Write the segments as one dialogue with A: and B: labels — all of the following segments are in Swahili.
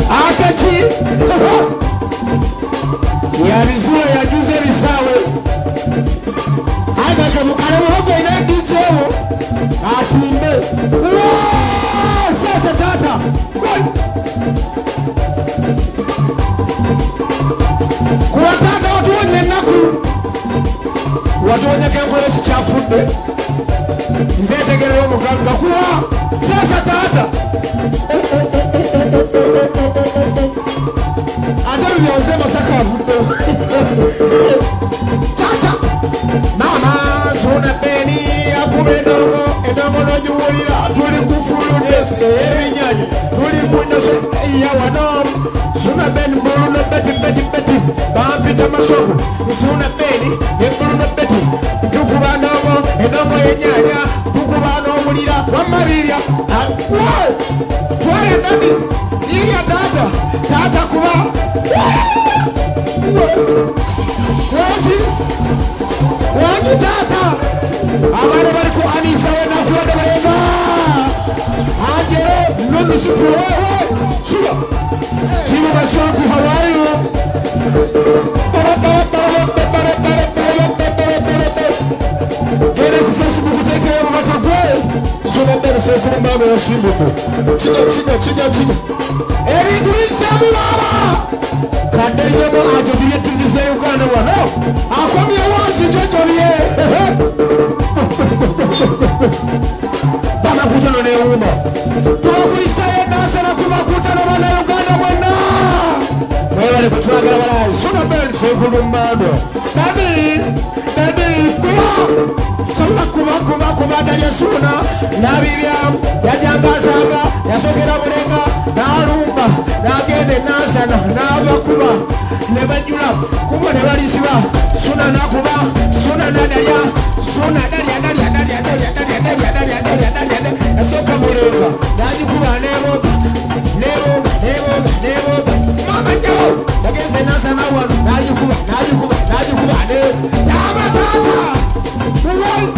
A: Akati yalizua yajuze lisawe aga kamukale muhogo ina dijewo atumbe sasa tata kuwa tata watu wenye naku watu wenye kengole sichafude nzetegereyo muganga kuwa sasa tata Adamu yose masaka vuto Tata Mama suna beni akube ndogo Edogo no juwulira tuli kufulu desi Erinyanyi tuli mwenda se ya wanom Suna beni mbulu no beti beti beti Bampita masogo Suna beni mbulu no beti Tukuba ndogo edogo yenyanya Tukuba no mulira Wamariria Wow Twale dadi Iria dada Tata kuwa Waji tata Abane bari ku anisa wena kuwada barema Ajere nunu supu wewe Suga Chimu baswaku Hawaii Gere ku Facebook teke ya mwaka kwe Suna bere sekuru mame ya simbuku Chiga Eri tulisamu wala Kaderiye mo ajo diye tizise Uganda wano Akwami ya wasi jotoriye Bana kutano ne uma Tuwakulisa ye nasa na kumakutano wana Uganda wana Mwewale kutuagara wala Suna beri sekulu mano Dadi Kuma Suna kuma Dadi ya suna Nabibiyam Yajangasaga Yasokera mulenga Narumba Nagende nasana Nabakuba Nebajula Kuba nebalisiba Suna nakuba Suna nadaya Suna dalia Yasoka mulenga Najikuba neboga Mama jao Yagenze nasana wano Najikuba Yama tata Uwai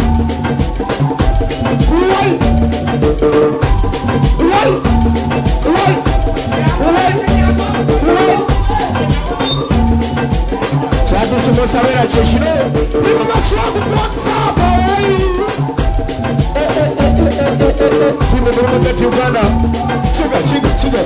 A: Chadu sumo sabera cheshino Nima maswaku WhatsApp Timu Bruno Beti Uganda Chiga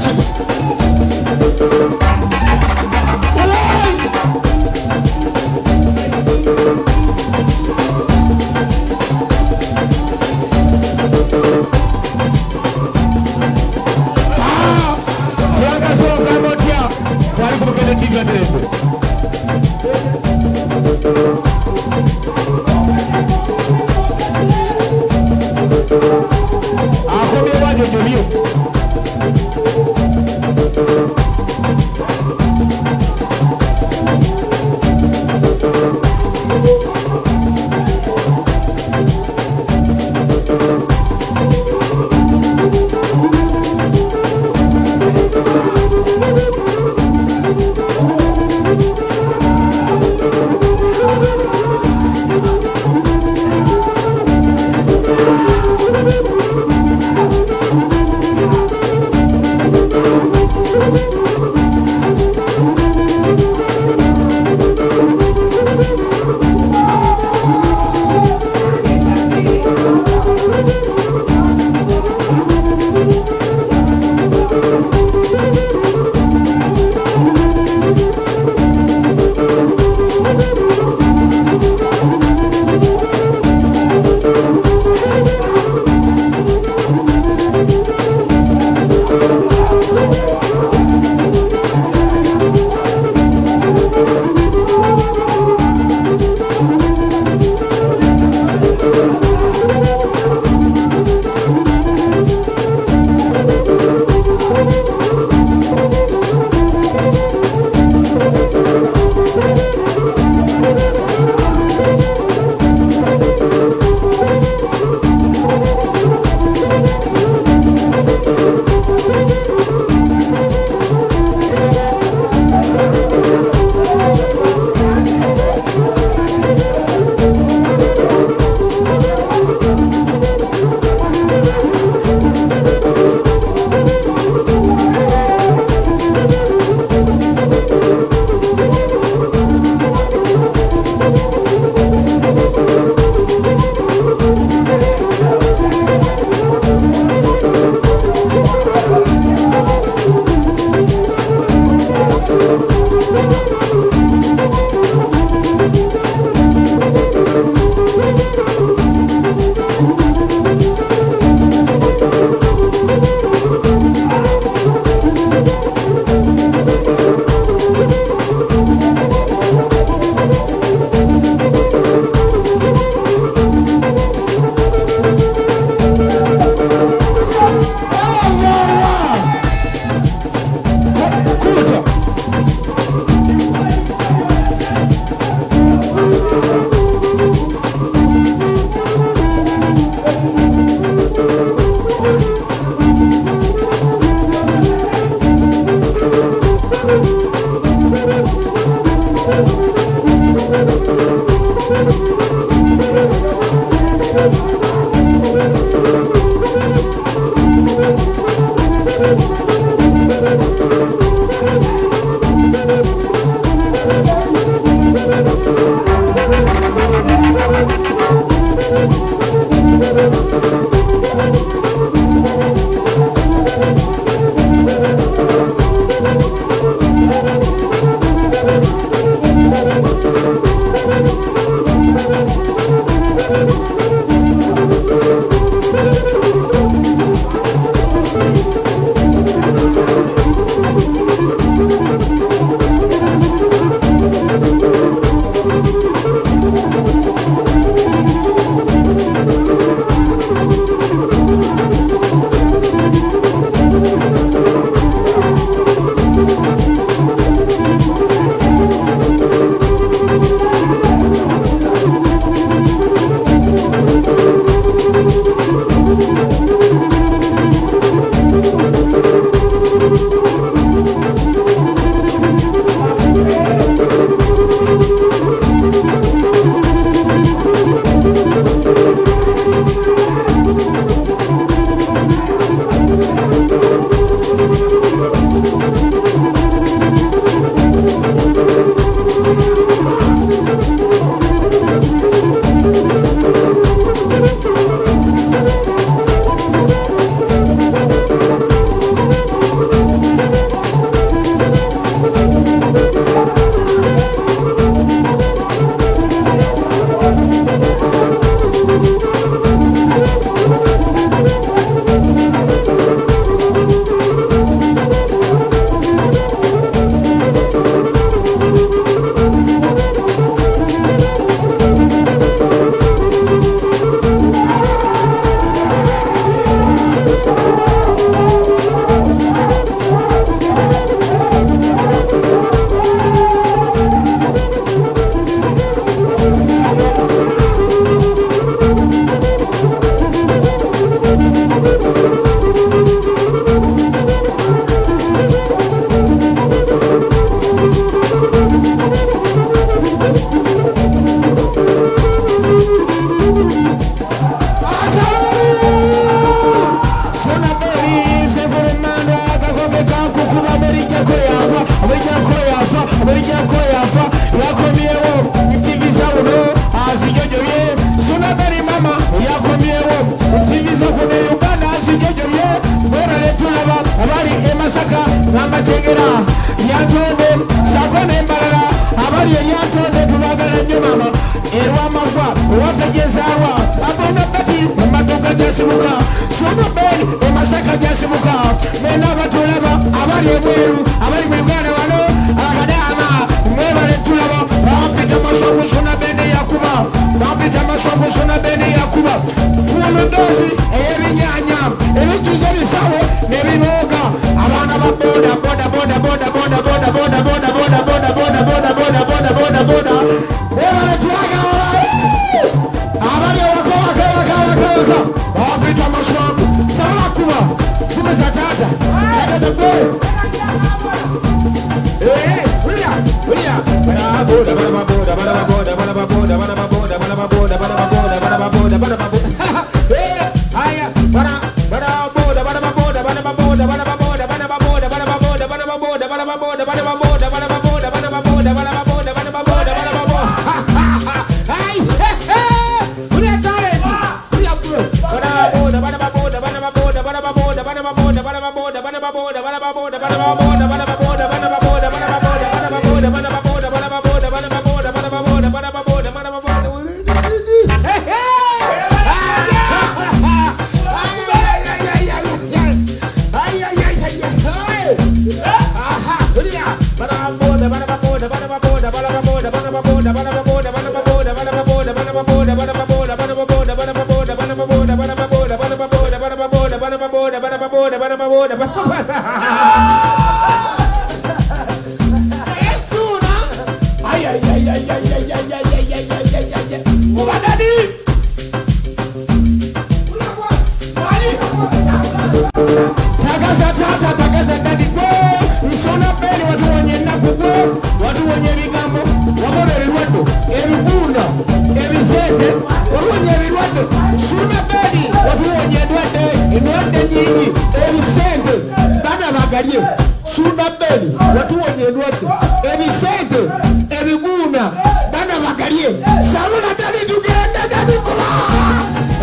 A: dalye sabula dali tugende dali kuba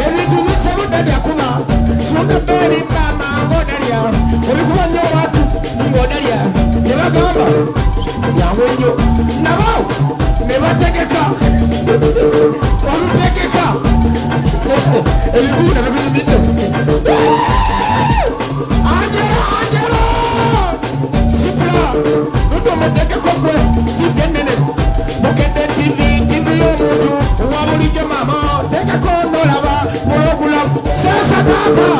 A: ebintu bisabu dali akuba sunda beri mama ngodalya olikuba nnyo watu ngodalya ne bagamba yangu nnyo nabo ne bategeka olutegeka ebiguuna bibiribidde Angelo sibula nuto mutegeko gwe igenene mugende TV y'omuntu wa bulijjo mama tegeko nolaba mulogulamu sesa tava